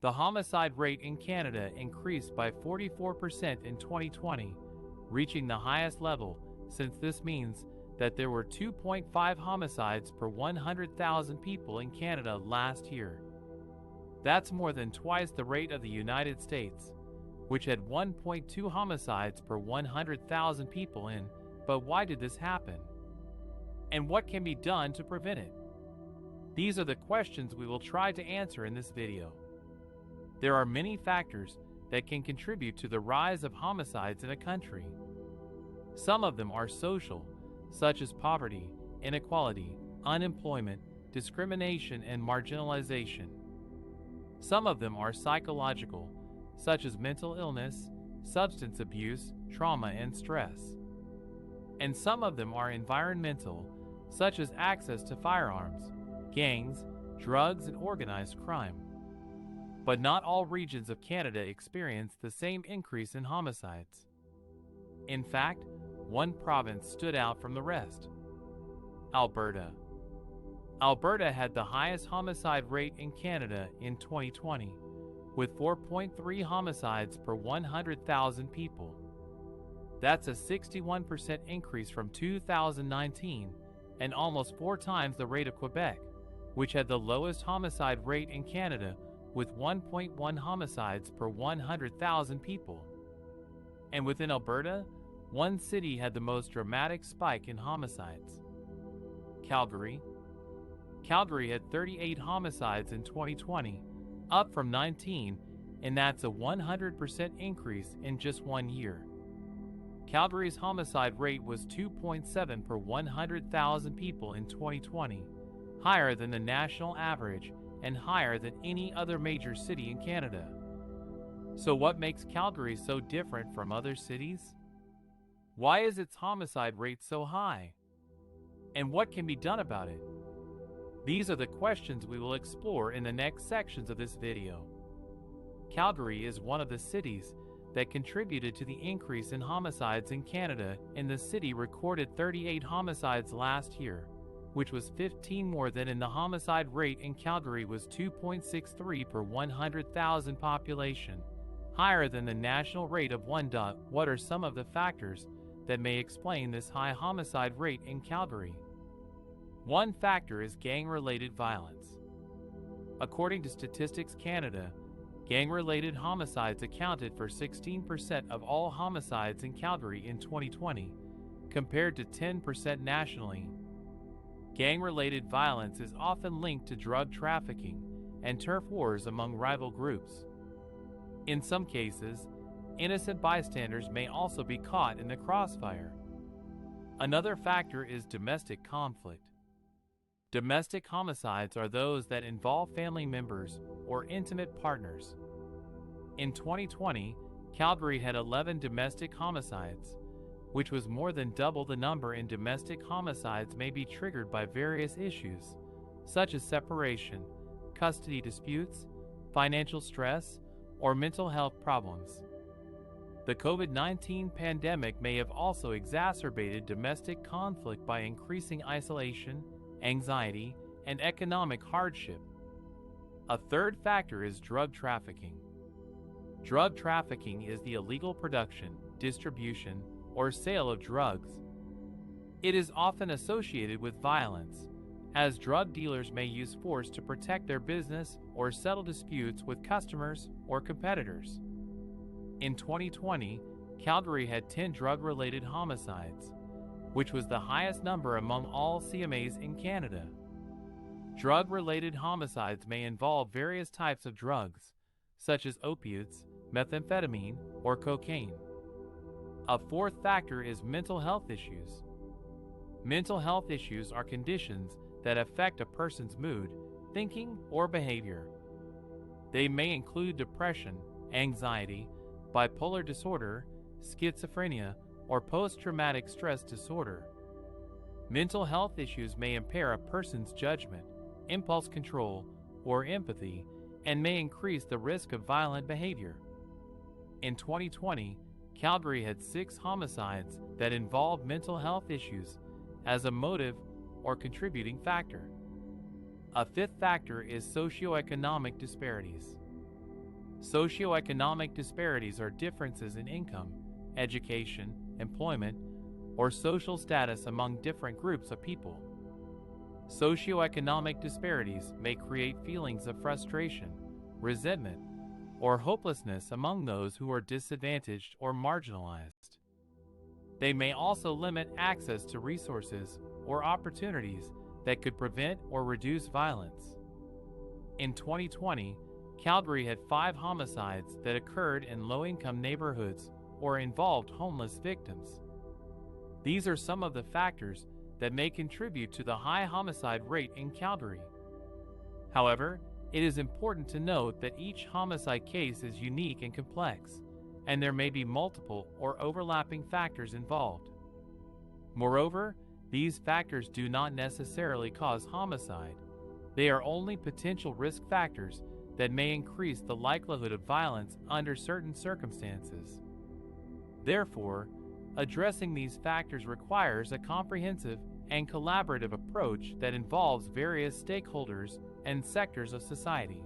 The homicide rate in Canada increased by 44% in 2020, reaching the highest level, since this means that there were 2.5 homicides per 100,000 people in Canada last year. That's more than twice the rate of the United States, which had 1.2 homicides per 100,000 people in. But why did this happen? And what can be done to prevent it? These are the questions we will try to answer in this video. There are many factors that can contribute to the rise of homicides in a country. Some of them are social, such as poverty, inequality, unemployment, discrimination, and marginalization. Some of them are psychological, such as mental illness, substance abuse, trauma, and stress. And some of them are environmental, such as access to firearms, gangs, drugs, and organized crime. But not all regions of Canada experience the same increase in homicides. In fact, one province stood out from the rest: Alberta. Alberta had the highest homicide rate in Canada in 2020, with 4.3 homicides per 100,000 people. That's a 61% increase from 2019 and almost 4 times the rate of Quebec, which had the lowest homicide rate in Canada with 1.1 homicides per 100,000 people. And within Alberta, one city had the most dramatic spike in homicides: Calgary. Calgary had 38 homicides in 2020, up from 19, and that's a 100% increase in just 1 year. Calgary's homicide rate was 2.7 per 100,000 people in 2020, higher than the national average and higher than any other major city in Canada. So what makes Calgary so different from other cities? Why is its homicide rate so high? And what can be done about it? These are the questions we will explore in the next sections of this video. Calgary is one of the cities that contributed to the increase in homicides in Canada, and the city recorded 38 homicides last year, which was 15 more than in the homicide rate in Calgary was 2.63 per 100,000 population, higher than the national rate of 1. What are some of the factors that may explain this high homicide rate in Calgary? One factor is gang-related violence. According to Statistics Canada, gang-related homicides accounted for 16% of all homicides in Calgary in 2020, compared to 10% nationally. Gang-related violence is often linked to drug trafficking and turf wars among rival groups. In some cases, innocent bystanders may also be caught in the crossfire. Another factor is domestic conflict. Domestic homicides are those that involve family members or intimate partners. In 2020, Calgary had 11 domestic homicides, which was more than double the number in domestic homicides may be triggered by various issues, such as separation, custody disputes, financial stress, or mental health problems. The COVID-19 pandemic may have also exacerbated domestic conflict by increasing isolation, anxiety, and economic hardship. A third factor is drug trafficking. Drug trafficking is the illegal production, distribution, or sale of drugs. It is often associated with violence, as drug dealers may use force to protect their business or settle disputes with customers or competitors. In 2020, Calgary had 10 drug-related homicides, which was the highest number among all CMAs in Canada. Drug-related homicides may involve various types of drugs, such as opiates, methamphetamine, or cocaine. A fourth factor is mental health issues. Mental health issues are conditions that affect a person's mood, thinking, or behavior. They may include depression, anxiety, bipolar disorder, schizophrenia, or post-traumatic stress disorder. Mental health issues may impair a person's judgment, impulse control, or empathy, and may increase the risk of violent behavior. In 2020, Calgary had 6 homicides that involved mental health issues as a motive or contributing factor. A fifth factor is socioeconomic disparities. Socioeconomic disparities are differences in income, education, employment, or social status among different groups of people. Socioeconomic disparities may create feelings of frustration, resentment, or hopelessness among those who are disadvantaged or marginalized. They may also limit access to resources or opportunities that could prevent or reduce violence. In 2020, Calgary had 5 homicides that occurred in low-income neighborhoods or involved homeless victims. These are some of the factors that may contribute to the high homicide rate in Calgary. However, it is important to note that each homicide case is unique and complex, and there may be multiple or overlapping factors involved. Moreover, these factors do not necessarily cause homicide. They are only potential risk factors that may increase the likelihood of violence under certain circumstances. Therefore, addressing these factors requires a comprehensive and collaborative approach that involves various stakeholders and sectors of society.